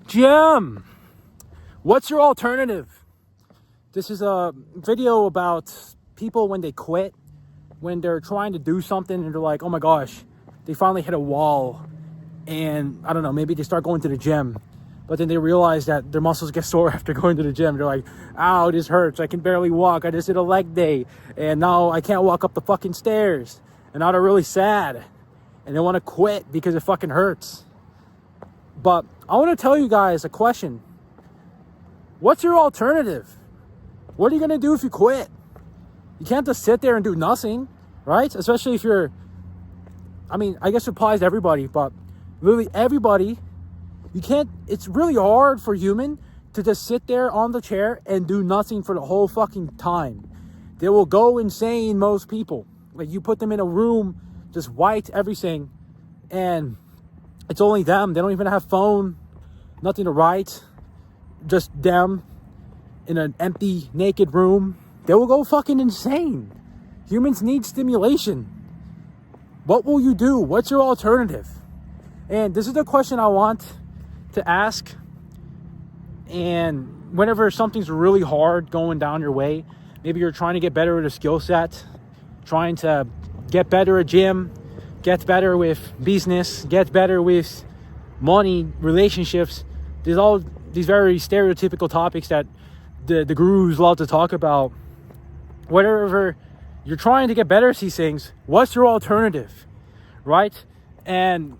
Jim, what's your alternative? This is a video about people when they quit, when they're trying to do something and they're like, oh my gosh, they finally hit a wall. And I don't know, maybe they start going to the gym, but then they realize that their muscles get sore after going to the gym. They're like, ow, this hurts. I can barely walk. I just did a leg day. And now I can't walk up the fucking stairs. And now they're really sad. And they want to quit because it fucking hurts. But I want to tell you guys a question. What's your alternative? What are you going to do if you quit? You can't just sit there and do nothing, right? Especially if you're, I guess it applies to everybody, but literally everybody, you can't, it's really hard for human to just sit there on the chair and do nothing for the whole fucking time. They will go insane, most people. Like, you put them in a room, just white, everything, and it's only them. They don't even have phone, nothing to write, just them in an empty, naked room. They will go fucking insane. Humans need stimulation. What will you do? What's your alternative? And this is the question I want to ask. And whenever something's really hard going down your way, maybe you're trying to get better at a skill set, trying to get better at gym, get better with business, get better with money, relationships. There's all these very stereotypical topics that the gurus love to talk about. Whatever you're trying to get better at these things, what's your alternative, right? And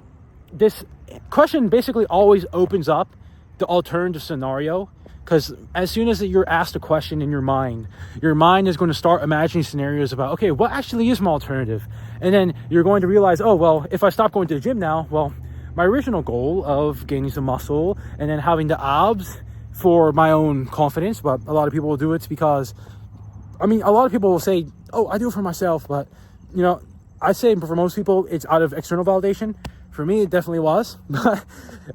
this question basically always opens up the alternative scenario, because as soon as you're asked a question in your mind is going to start imagining scenarios about, okay, what actually is my alternative? And then you're going to realize, oh, well, if I stop going to the gym now, well, my original goal of gaining some muscle and then having the abs for my own confidence, but a lot of people will do it because, a lot of people will say, oh, I do it for myself, but, I say for most people, it's out of external validation. For me, it definitely was, but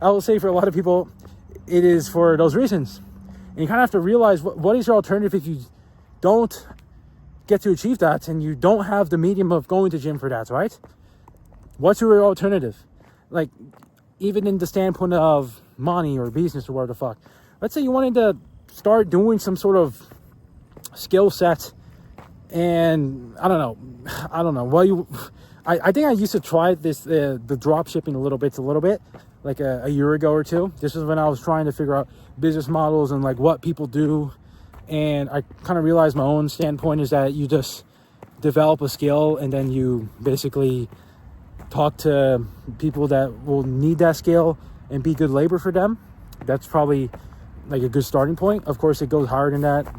I will say for a lot of people, it is for those reasons. And you kind of have to realize what is your alternative if you don't get to achieve that and you don't have the medium of going to gym for that, right? What's your alternative? Like, even in the standpoint of money or business or whatever the fuck. Let's say you wanted to start doing some sort of skill set, and I don't know. Well, I think I used to try this, the drop shipping a little bit, like a year ago or two. This is when I was trying to figure out business models and like what people do. And I kind of realized my own standpoint is that you just develop a skill and then you basically talk to people that will need that skill and be good labor for them. That's probably like a good starting point. Of course, it goes higher than that,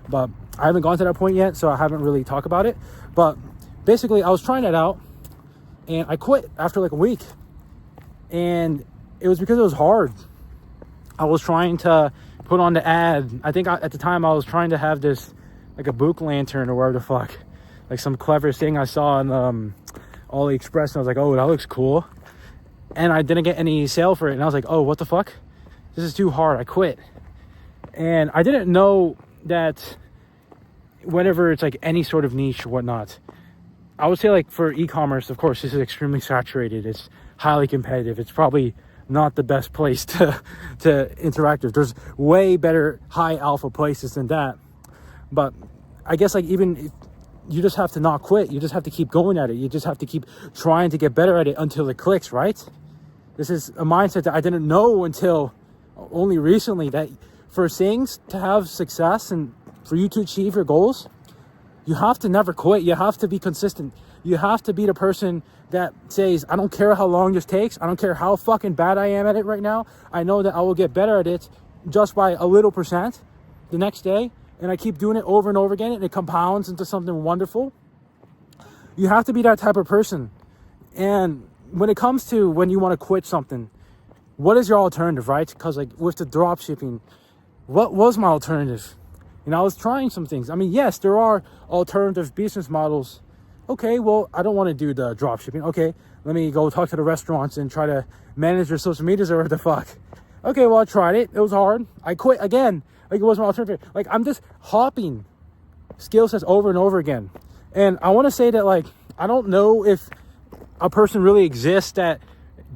but I haven't gone to that point yet, so I haven't really talked about it. But basically, I was trying that out and I quit after like a week. And it was because it was hard. I was trying to put on the ad. I think at the time I was trying to have this, like a book lantern or whatever the fuck. Like some clever thing I saw on AliExpress. And I was like, oh, that looks cool. And I didn't get any sale for it. And I was like, oh, what the fuck? This is too hard. I quit. And I didn't know that whenever it's like any sort of niche or whatnot, I would say like for e-commerce, of course, this is extremely saturated. It's highly competitive. It's probably not the best place to interact with. There's way better high alpha places than that. But I guess like even if you just have to not quit. You just have to keep going at it. You just have to keep trying to get better at it until it clicks, right? This is a mindset that I didn't know until only recently, that for things to have success and for you to achieve your goals, you have to never quit. You have to be consistent. You have to be the person that says, I don't care how long this takes. I don't care how fucking bad I am at it right now. I know that I will get better at it just by a little percent the next day. And I keep doing it over and over again, and it compounds into something wonderful. You have to be that type of person. And when it comes to when you want to quit something, what is your alternative, right? Because like with the drop shipping, what was my alternative? And I was trying some things. I mean, yes, there are alternative business models. Okay, well, I don't want to do the drop shipping. Okay, let me go talk to the restaurants and try to manage their social medias or whatever the fuck. Okay, well, I tried it. It was hard. I quit again. Like, it wasn't my alternative. Like, I'm just hopping skill sets over and over again. And I want to say that, like, I don't know if a person really exists that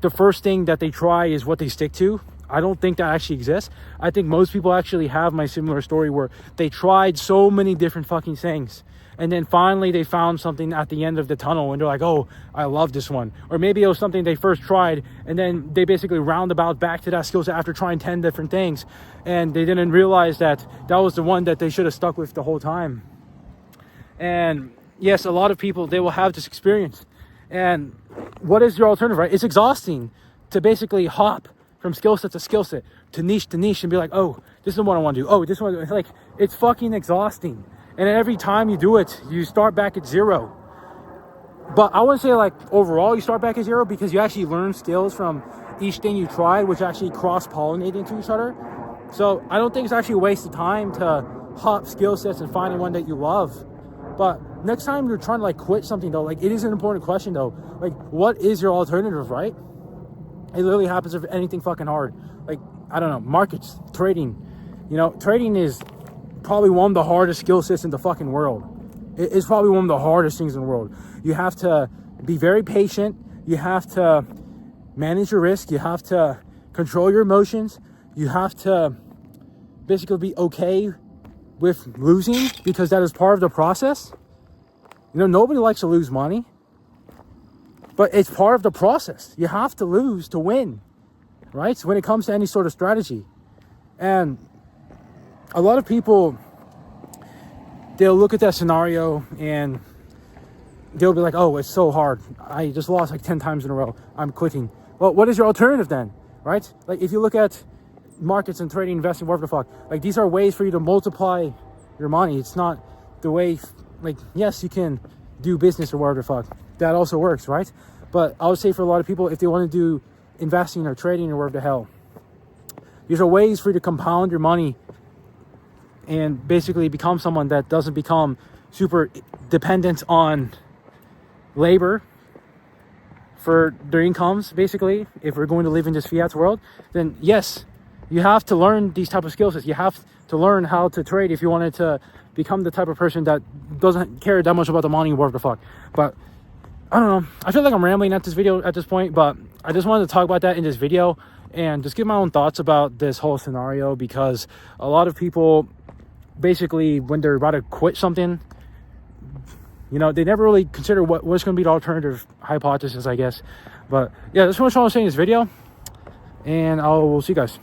the first thing that they try is what they stick to. I don't think that actually exists. I think most people actually have my similar story where they tried so many different fucking things, and then finally they found something at the end of the tunnel and they're like, oh, I love this one. Or maybe it was something they first tried and then they basically roundabout back to that skill set after trying 10 different things, and they didn't realize that that was the one that they should have stuck with the whole time. And yes, a lot of people, they will have this experience. And what is your alternative, right? It's exhausting to basically hop from skill set to skill set, to niche, and be like, oh, this is what I want to do. Oh, this one, like, it's fucking exhausting. And every time you do it, you start back at zero. But I wouldn't say like overall you start back at zero, because you actually learn skills from each thing you tried, which actually cross-pollinate into each other. So I don't think it's actually a waste of time to hop skill sets and finding one that you love. But next time you're trying to like quit something though, like, it is an important question though. Like, what is your alternative, right? It literally happens with anything fucking hard. Like, I don't know, markets, trading. You know, trading is probably one of the hardest skill sets in the fucking world. It's probably one of the hardest things in the world. You have to be very patient. You have to manage your risk. You have to control your emotions. You have to basically be okay with losing, because that is part of the process. You know, nobody likes to lose money, but it's part of the process. You have to lose to win, right? So when it comes to any sort of strategy. And a lot of people, they'll look at that scenario and they'll be like, oh, it's so hard. I just lost like 10 times in a row. I'm quitting. Well, what is your alternative then, right? Like, if you look at markets and trading, investing, whatever the fuck, like, these are ways for you to multiply your money. It's not the way, like, yes, you can do business or whatever the fuck. That also works, right? But I would say for a lot of people, if they want to do investing or trading or whatever the hell, these are ways for you to compound your money and basically become someone that doesn't become super dependent on labor for their incomes. Basically, if we're going to live in this fiat world, then yes, you have to learn these type of skill sets. You have to learn how to trade if you wanted to become the type of person that doesn't care that much about the money, whatever the fuck. But I don't know, I feel like I'm rambling at this video at this point, but I just wanted to talk about that in this video and just give my own thoughts about this whole scenario, because a lot of people basically, when they're about to quit something, you know, they never really consider what's going to be the alternative hypothesis, I guess. But yeah, that's what I was saying in this video, and we'll see you guys.